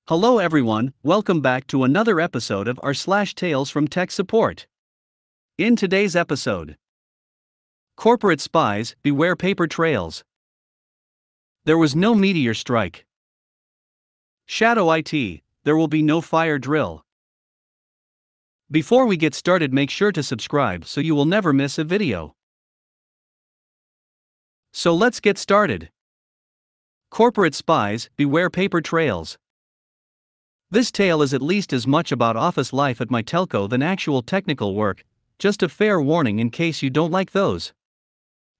Hello everyone, welcome back to another episode of r/slash Tales from Tech Support. In today's episode, Corporate Spies, Beware Paper Trails. There was no Meteor Strike. Shadow IT, there will be no fire drill. Before we get started, make sure to subscribe so you will never miss a video. So let's get started. Corporate Spies, Beware Paper Trails. This tale is at least as much about office life at my telco than actual technical work, just a fair warning in case you don't like those.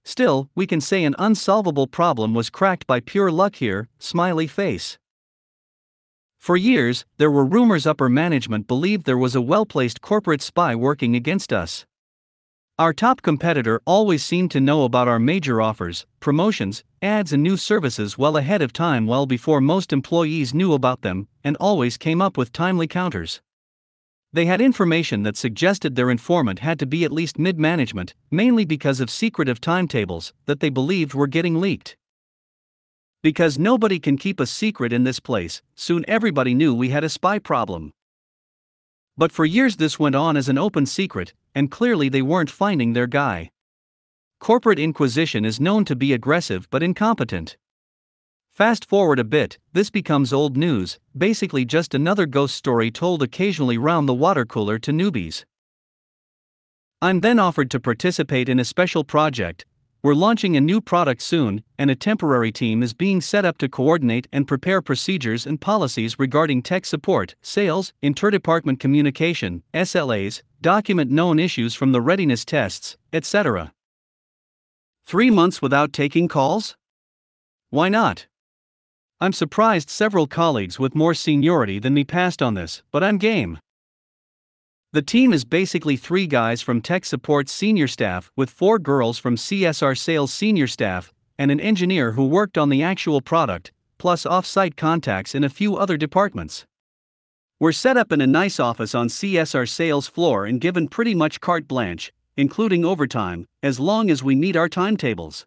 Still, we can say an unsolvable problem was cracked by pure luck here, smiley face. For years, there were rumors upper management believed there was a well-placed corporate spy working against us. Our top competitor always seemed to know about our major offers, promotions, ads and new services well ahead of time, well before most employees knew about them, and always came up with timely counters. They had information that suggested their informant had to be at least mid-management, mainly because of secretive timetables that they believed were getting leaked. Because nobody can keep a secret in this place, soon everybody knew we had a spy problem. But for years this went on as an open secret, and clearly they weren't finding their guy. Corporate Inquisition is known to be aggressive but incompetent. Fast forward a bit, this becomes old news, basically just another ghost story told occasionally round the water cooler to newbies. I'm then offered to participate in a special project. We're launching a new product soon, and a temporary team is being set up to coordinate and prepare procedures and policies regarding tech support, sales, interdepartment communication, SLAs, document known issues from the readiness tests, etc. 3 months without taking calls? Why not? I'm surprised several colleagues with more seniority than me passed on this, but I'm game. The team is basically 3 guys from tech support senior staff with 4 girls from CSR sales senior staff, and an engineer who worked on the actual product, plus off-site contacts in a few other departments. We're set up in a nice office on CSR sales floor and given pretty much carte blanche, including overtime, as long as we meet our timetables.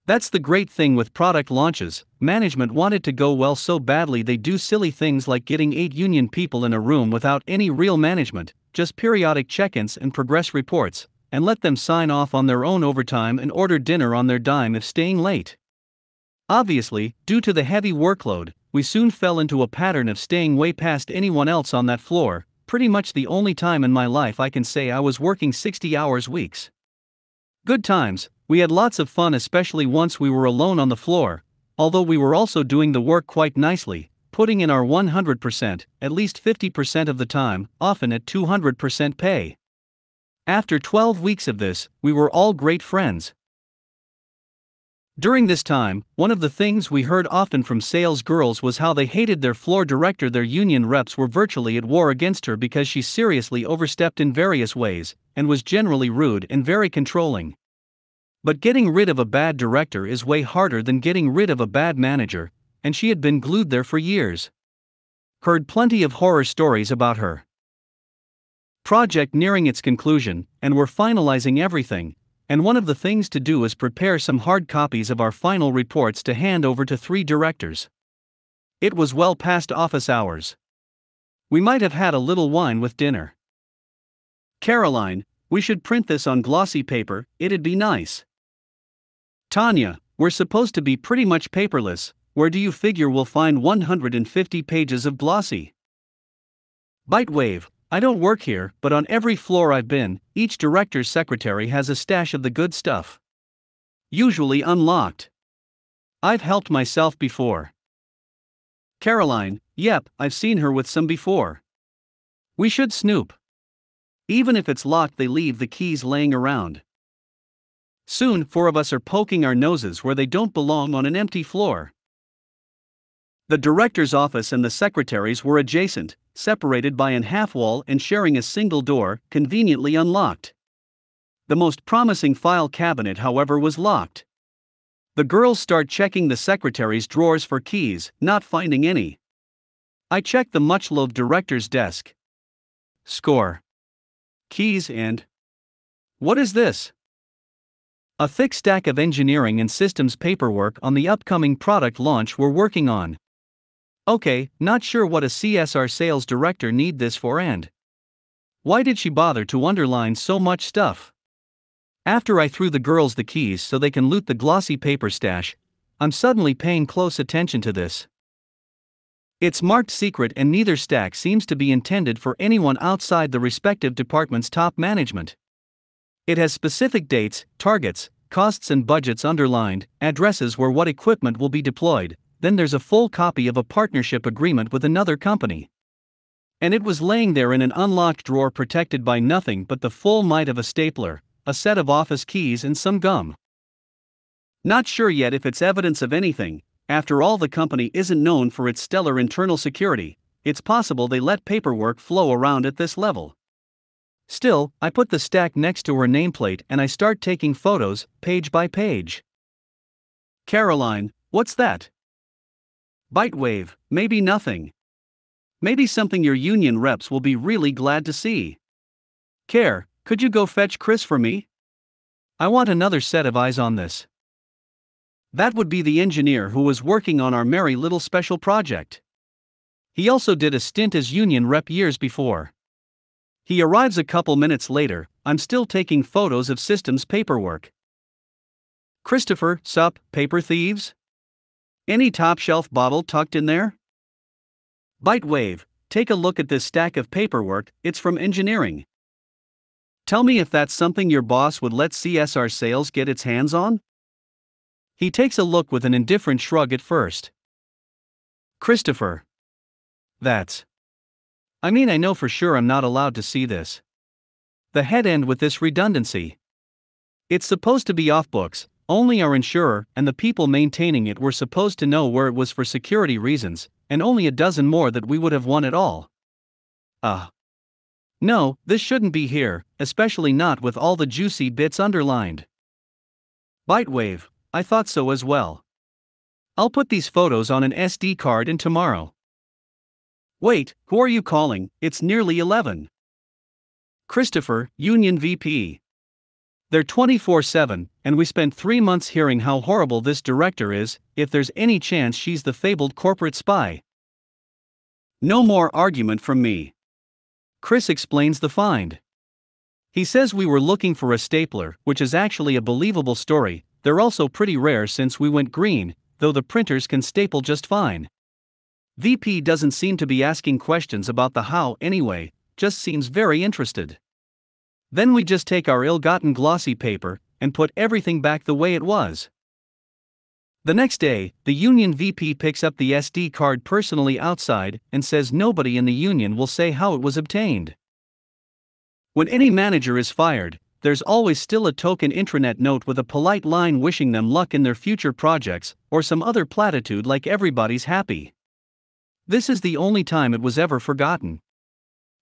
That's the great thing with product launches. Management wanted to go well so badly they do silly things like getting 8 union people in a room without any real management, just periodic check-ins and progress reports, and let them sign off on their own overtime and order dinner on their dime if staying late. Obviously, due to the heavy workload, we soon fell into a pattern of staying way past anyone else on that floor, pretty much the only time in my life I can say I was working 60 hours weeks. Good times. We had lots of fun, especially once we were alone on the floor, although we were also doing the work quite nicely, putting in our 100%, at least 50% of the time, often at 200% pay. After 12 weeks of this, we were all great friends. During this time, one of the things we heard often from sales girls was how they hated their floor director. Their union reps were virtually at war against her because she seriously overstepped in various ways, and was generally rude and very controlling. But getting rid of a bad director is way harder than getting rid of a bad manager, and she had been glued there for years. Heard plenty of horror stories about her. Project nearing its conclusion, and we're finalizing everything, and one of the things to do is prepare some hard copies of our final reports to hand over to 3 directors. It was well past office hours. We might have had a little wine with dinner. Caroline, we should print this on glossy paper, it'd be nice. Tanya, we're supposed to be pretty much paperless, where do you figure we'll find 150 pages of glossy? Bitewave, I don't work here, but on every floor I've been, each director's secretary has a stash of the good stuff. Usually unlocked. I've helped myself before. Caroline, yep, I've seen her with some before. We should snoop. Even if it's locked, they leave the keys laying around. Soon, 4 of us are poking our noses where they don't belong on an empty floor. The director's office and the secretary's were adjacent, separated by an half-wall and sharing a single door, conveniently unlocked. The most promising file cabinet, however, was locked. The girls start checking the secretary's drawers for keys, not finding any. I check the much-loved director's desk. Score. Keys and... what is this? A thick stack of engineering and systems paperwork on the upcoming product launch we're working on. Okay, not sure what a CSR sales director need this for, and why did she bother to underline so much stuff? After I threw the girls the keys so they can loot the glossy paper stash, I'm suddenly paying close attention to this. It's marked secret and neither stack seems to be intended for anyone outside the respective department's top management. It has specific dates, targets, costs and budgets underlined, addresses where what equipment will be deployed, then there's a full copy of a partnership agreement with another company. And it was laying there in an unlocked drawer protected by nothing but the full might of a stapler, a set of office keys and some gum. Not sure yet if it's evidence of anything. After all, the company isn't known for its stellar internal security. It's possible they let paperwork flow around at this level. Still, I put the stack next to her nameplate and I start taking photos, page by page. Caroline, what's that? Bitewave, maybe nothing. Maybe something your union reps will be really glad to see. Care, could you go fetch Chris for me? I want another set of eyes on this. That would be the engineer who was working on our merry little special project. He also did a stint as union rep years before. He arrives a couple minutes later. I'm still taking photos of systems paperwork. Christopher, sup, paper thieves? Any top shelf bottle tucked in there? Bitewave, take a look at this stack of paperwork, it's from engineering. Tell me if that's something your boss would let CSR sales get its hands on? He takes a look with an indifferent shrug at first. Christopher. I know for sure I'm not allowed to see this. The head end with this redundancy. It's supposed to be off books, only our insurer and the people maintaining it were supposed to know where it was for security reasons, and only a dozen more that we would have won it all. No, this shouldn't be here, especially not with all the juicy bits underlined. Bitewave, I thought so as well. I'll put these photos on an SD card and tomorrow. Wait, who are you calling? It's nearly 11. Christopher, Union VP. They're 24/7, and we spent 3 months hearing how horrible this director is, if there's any chance she's the fabled corporate spy. No more argument from me. Chris explains the find. He says we were looking for a stapler, which is actually a believable story. They're also pretty rare since we went green, though the printers can staple just fine. VP doesn't seem to be asking questions about the how anyway, just seems very interested. Then we just take our ill-gotten glossy paper and put everything back the way it was. The next day, the union VP picks up the SD card personally outside and says nobody in the union will say how it was obtained. When any manager is fired, there's always still a token intranet note with a polite line wishing them luck in their future projects, or some other platitude like everybody's happy. This is the only time it was ever forgotten.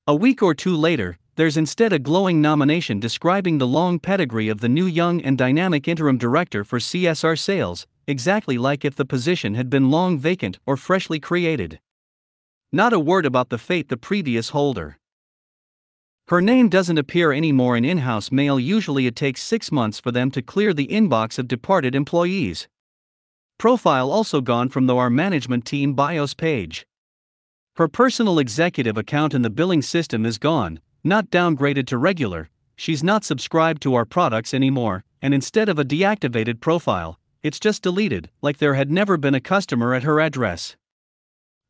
A week or two later, there's instead a glowing nomination describing the long pedigree of the new young and dynamic interim director for CSR sales, exactly like if the position had been long vacant or freshly created. Not a word about the fate the previous holder. Her name doesn't appear anymore in in-house mail. Usually it takes 6 months for them to clear the inbox of departed employees. Profile also gone from our management team BIOS page. Her personal executive account in the billing system is gone, not downgraded to regular. She's not subscribed to our products anymore, and instead of a deactivated profile, it's just deleted, like there had never been a customer at her address.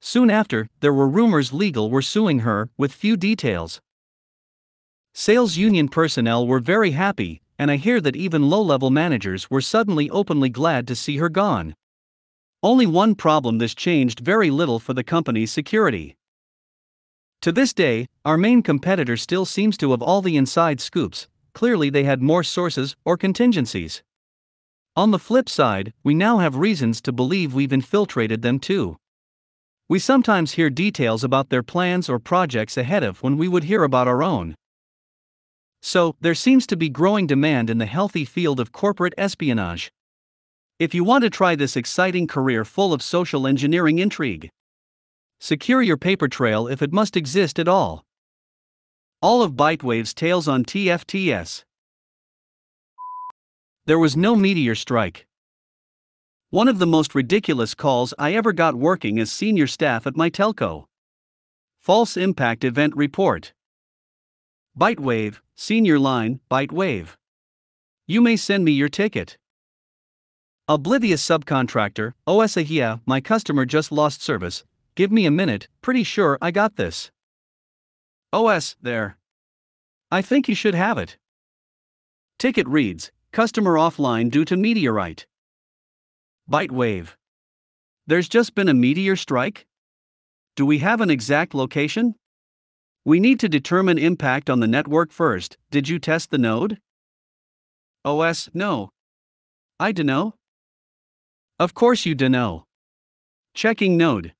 Soon after, there were rumors legal were suing her, with few details. Sales union personnel were very happy, and I hear that even low-level managers were suddenly openly glad to see her gone. Only one problem: this changed very little for the company's security. To this day, our main competitor still seems to have all the inside scoops. Clearly they had more sources or contingencies. On the flip side, we now have reasons to believe we've infiltrated them too. We sometimes hear details about their plans or projects ahead of when we would hear about our own. So, there seems to be growing demand in the healthy field of corporate espionage. If you want to try this exciting career full of social engineering intrigue, secure your paper trail if it must exist at all. All of Bitewave's tales on TFTS. There was no Meteor Strike. One of the most ridiculous calls I ever got working as senior staff at my telco. False impact event report. ByteWave, senior line, ByteWave. You may send me your ticket. Oblivious subcontractor, yeah, my customer just lost service. Give me a minute, pretty sure I got this. There. I think you should have it. Ticket reads, customer offline due to meteorite. ByteWave. There's just been a meteor strike? Do we have an exact location? We need to determine impact on the network first. Did you test the node? No. I dunno. Of course you dunno. Checking node.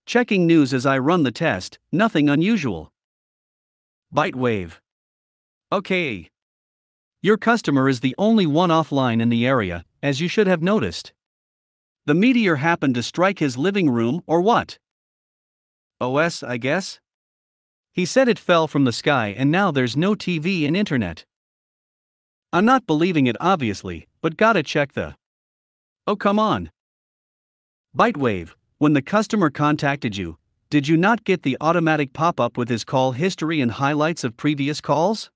Checking news as I run the test, nothing unusual. ByteWave. Okay. Your customer is the only one offline in the area, as you should have noticed. The meteor happened to strike his living room or what? I guess? He said it fell from the sky and now there's no TV and internet. I'm not believing it obviously, but gotta check the. Oh come on. ByteWave, when the customer contacted you, did you not get the automatic pop-up with his call history and highlights of previous calls?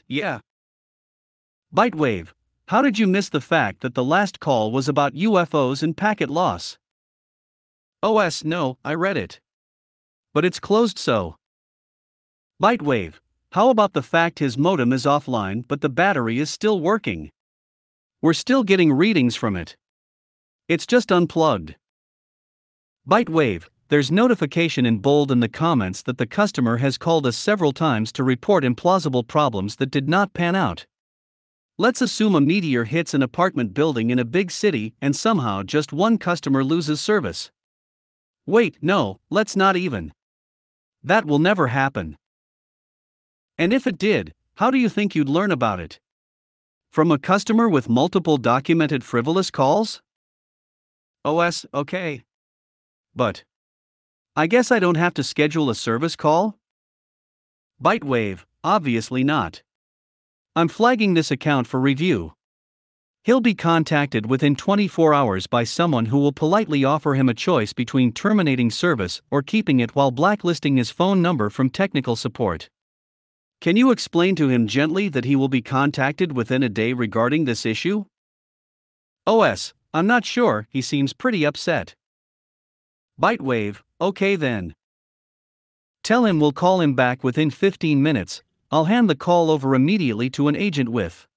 Yeah. ByteWave, how did you miss the fact that the last call was about UFOs and packet loss? No, I read it. But it's closed so. ByteWave, how about the fact his modem is offline but the battery is still working? We're still getting readings from it. It's just unplugged. ByteWave, there's notification in bold in the comments that the customer has called us several times to report implausible problems that did not pan out. Let's assume a meteor hits an apartment building in a big city and somehow just one customer loses service. Wait, no, let's not even. That will never happen. And if it did, how do you think you'd learn about it? From a customer with multiple documented frivolous calls? Okay. But I guess I don't have to schedule a service call? ByteWave, obviously not. I'm flagging this account for review. He'll be contacted within 24 hours by someone who will politely offer him a choice between terminating service or keeping it while blacklisting his phone number from technical support. Can you explain to him gently that he will be contacted within a day regarding this issue? I'm not sure, he seems pretty upset. ByteWave, okay then. Tell him we'll call him back within 15 minutes, I'll hand the call over immediately to an agent with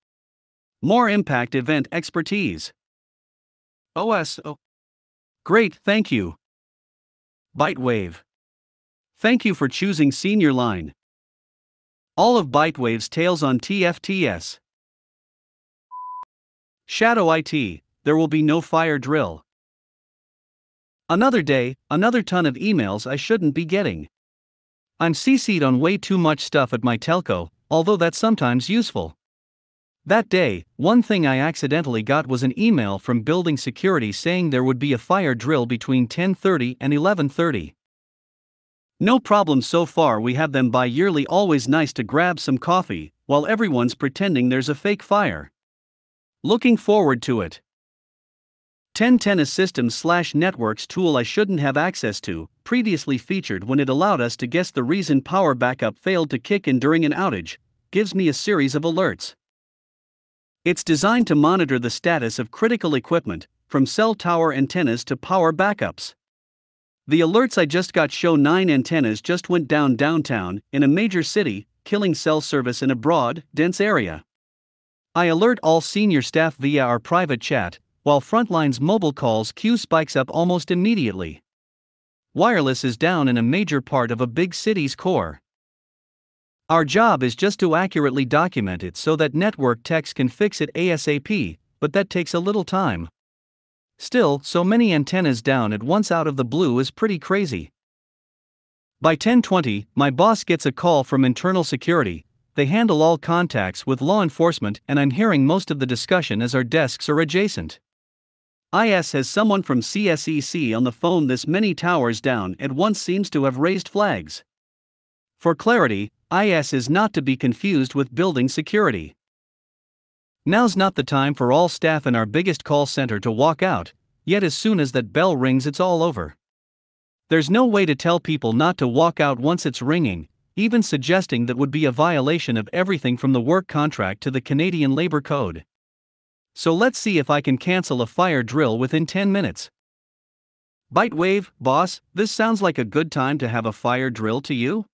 more impact event expertise. Great, thank you. ByteWave. Thank you for choosing Senior Line. All of ByteWave's tales on TFTS. Shadow IT, there will be no fire drill. Another day, another ton of emails I shouldn't be getting. I'm CC'd on way too much stuff at my telco, although that's sometimes useful. That day, one thing I accidentally got was an email from building security saying there would be a fire drill between 10:30 and 11:30. No problem so far, we have them bi-yearly, always nice to grab some coffee, while everyone's pretending there's a fake fire. Looking forward to it. 1010 is systems/networks tool I shouldn't have access to, previously featured when it allowed us to guess the reason power backup failed to kick in during an outage, gives me a series of alerts. It's designed to monitor the status of critical equipment, from cell tower antennas to power backups. The alerts I just got show 9 antennas just went down downtown, in a major city, killing cell service in a broad, dense area. I alert all senior staff via our private chat, while Frontline's mobile calls queue spikes up almost immediately. Wireless is down in a major part of a big city's core. Our job is just to accurately document it so that network techs can fix it ASAP, but that takes a little time. Still, so many antennas down at once out of the blue is pretty crazy. By 10:20, my boss gets a call from internal security. They handle all contacts with law enforcement and I'm hearing most of the discussion as our desks are adjacent. IS has someone from CSEC on the phone. This many towers down at once seems to have raised flags. For clarity, IS is not to be confused with building security. Now's not the time for all staff in our biggest call center to walk out, yet as soon as that bell rings it's all over. There's no way to tell people not to walk out once it's ringing, even suggesting that would be a violation of everything from the work contract to the Canadian Labor Code. So let's see if I can cancel a fire drill within 10 minutes. Bitewave, boss, this sounds like a good time to have a fire drill to you?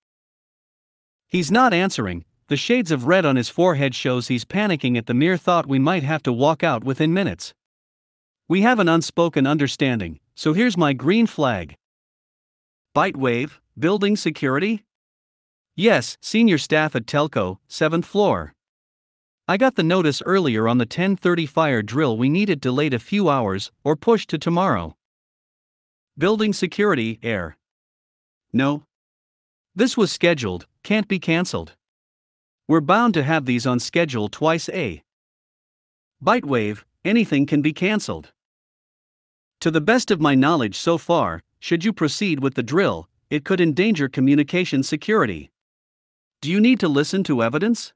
He's not answering. The shades of red on his forehead shows he's panicking at the mere thought we might have to walk out within minutes. We have an unspoken understanding, so here's my green flag. Bitewave, building security? Yes, senior staff at Telco, 7th floor. I got the notice earlier on the 10:30 fire drill we needed delayed a few hours or pushed to tomorrow. Building security, air. No. This was scheduled, can't be cancelled. We're bound to have these on schedule twice a. Bitewave, anything can be cancelled. To the best of my knowledge so far, should you proceed with the drill, it could endanger communication security. Do you need to listen to evidence?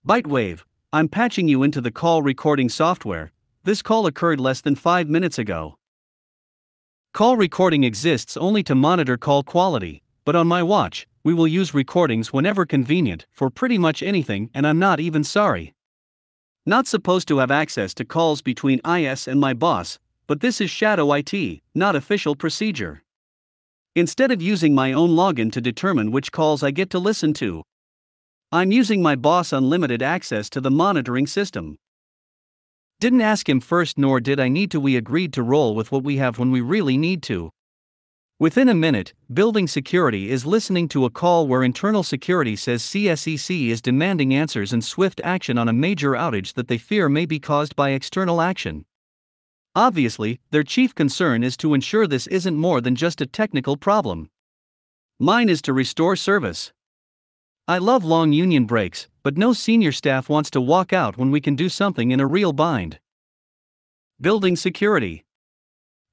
Bitewave, I'm patching you into the call recording software. This call occurred less than 5 minutes ago. Call recording exists only to monitor call quality, but on my watch, we will use recordings whenever convenient for pretty much anything, and I'm not even sorry. Not supposed to have access to calls between IS and my boss, but this is shadow IT, not official procedure. Instead of using my own login to determine which calls I get to listen to, I'm using my boss' unlimited access to the monitoring system. Didn't ask him first, nor did I need to. We agreed to roll with what we have when we really need to. Within a minute, building security is listening to a call where internal security says CSEC is demanding answers and swift action on a major outage that they fear may be caused by external action. Obviously, their chief concern is to ensure this isn't more than just a technical problem. Mine is to restore service. I love long union breaks, but no senior staff wants to walk out when we can do something in a real bind. Building security.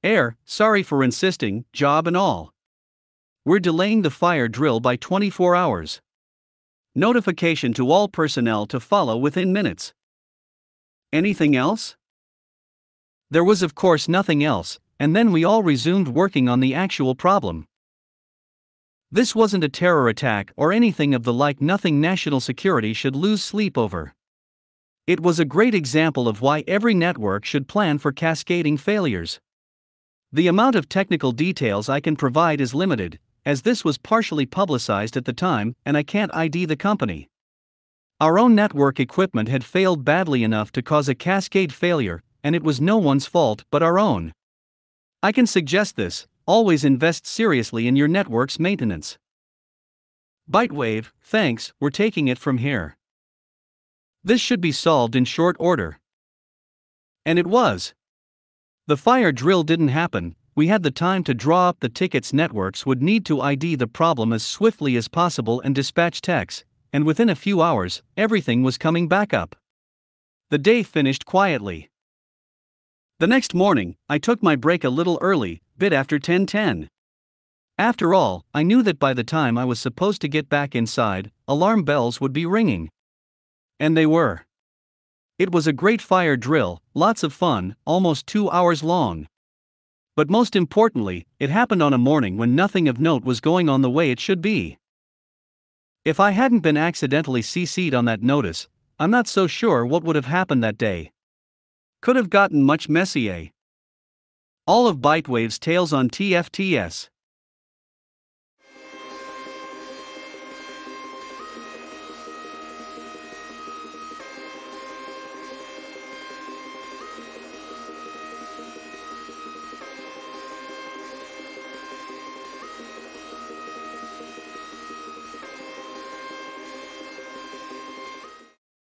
Air, sorry for insisting, job and all. We're delaying the fire drill by 24 hours. Notification to all personnel to follow within minutes. Anything else? There was of course nothing else, and then we all resumed working on the actual problem. This wasn't a terror attack or anything of the like, nothing national security should lose sleep over. It was a great example of why every network should plan for cascading failures. The amount of technical details I can provide is limited, as this was partially publicized at the time and I can't ID the company. Our own network equipment had failed badly enough to cause a cascade failure, and it was no one's fault but our own. I can suggest this: always invest seriously in your network's maintenance. Bitewave, thanks, we're taking it from here. This should be solved in short order. And it was. The fire drill didn't happen. We had the time to draw up the tickets. Networks would need to ID the problem as swiftly as possible and dispatch techs, and within a few hours, everything was coming back up. The day finished quietly. The next morning, I took my break a little early, bit after 10:10. After all, I knew that by the time I was supposed to get back inside, alarm bells would be ringing. And they were. It was a great fire drill, lots of fun, almost 2 hours long. But most importantly, it happened on a morning when nothing of note was going on the way it should be. If I hadn't been accidentally CC'd on that notice, I'm not so sure what would have happened that day. Could have gotten much messier. All of Bitewave's tales on TFTS.